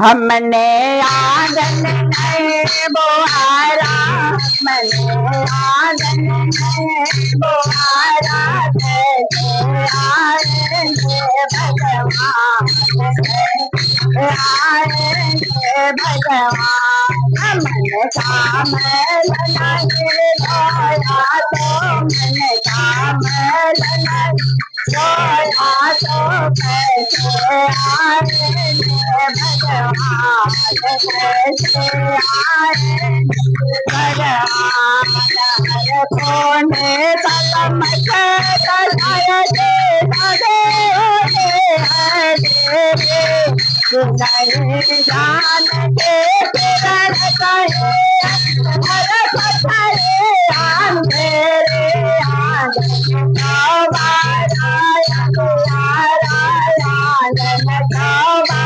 हमने आंगन नए बुहारा, हमने आंगन नए बुहारा, कैसे आएंगे भगवान, आएंगे भगवान। मन का मैल नहीं धोया तो, मन का मैल नहीं धोया तो, कैसे आएंगे भगवान, कैसे आएंगे भगवान। हर कोने कलम के दर्शाए दे नहीं जानते किरण कहे, हर पत्थरे अंधेरे आंगन कबारा, अंधियारा आंगन कबारा,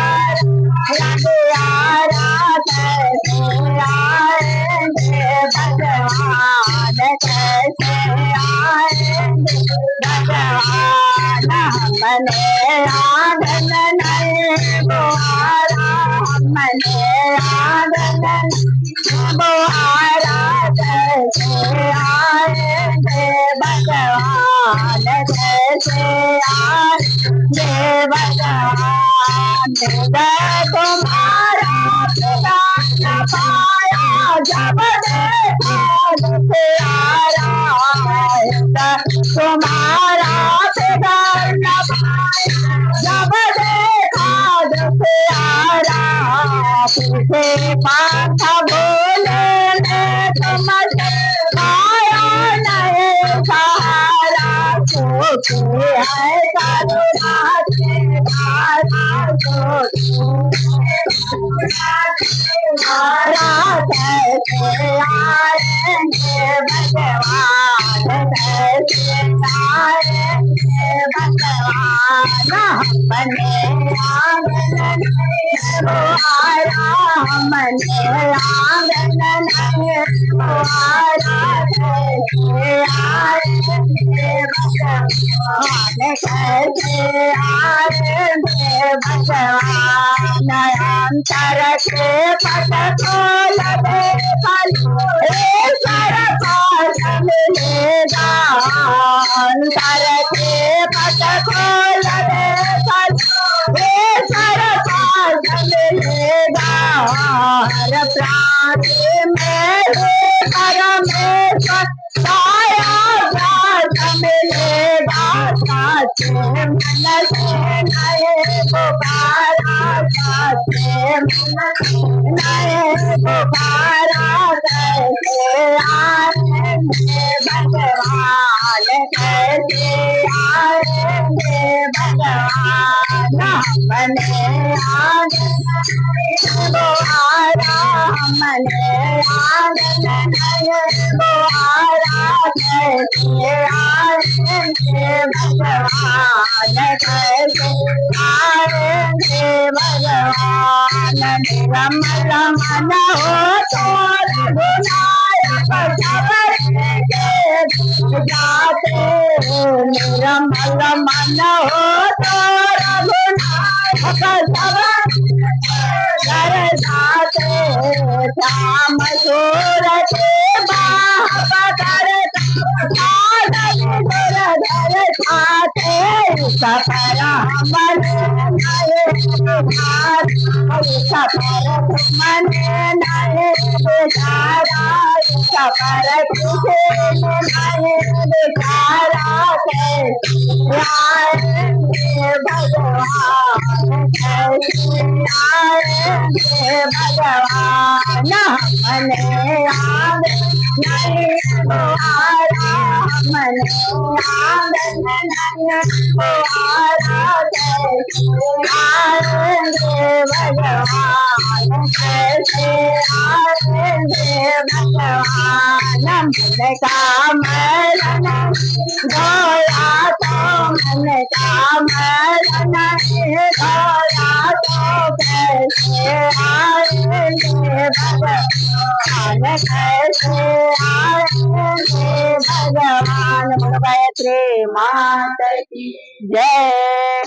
अंधियारा कैसे आएंगे भगवान, कैसे आएंगे भगवान। हमने आंगन नहीं बुहारा, हमने आंगन बुहारा, कैसे आएंगे भगवान, कैसे आएंगे भगवान। हृदय तुम्हारा पिता न पाया, जब देखा प्यारा, हृदय तुम्हारा पिता न पाया, जब देखा प्यारा। पीछे पाथा बोले ने तुमसे पाया नहीं सहारा, सोचे है करुणा के धारा, मारा कैसे आएंगे भगवान, कैसे आएंगे भगवान। हमने आंगन नहीं बुहारा, हमने आंगन नहीं बुहारा, कैसे आएंगे भगवान, कैसे आएंगे भगवान। अंतर के पट खोल दे ईश्वर पास मिलेगा, अंतर के पट खोल दे ईश्वर पास मिलेगा। हर प्राणी में परमेश्वर साया पास मिलेगा, साचे मन से नए पुकारा, साचे मन से नए पुकारा, कैसे आएंगे भगवान, कैसे आएंगे भगवान। हमने आंगन बुहारा, हमने आंगन बुहारा, कैसे आएंगे भगवान, कैसे आएंगे भगवान। निर्मल मन हो तो रघुनायक सब जाते, निर्मल मन हो तो रघुनायक सब जाते। श्याम सूर के बाहर सफर मन सफर मन नए बेचारा, सफर नए बेचारा, आएंगे भगवान, कैसे आएंगे भगवान। हमने आंगन नहीं बुहारा, हमने आंगन नहीं बुहारा, कैसे आएंगे भगवान, कैसे आएंगे भगवान। मन का मैल नहीं धोया तो, मन का मैल नहीं धोया तो, कैसे आएंगे भगवान, कैसे आएंगे भगवान। गायत्री माता की जय।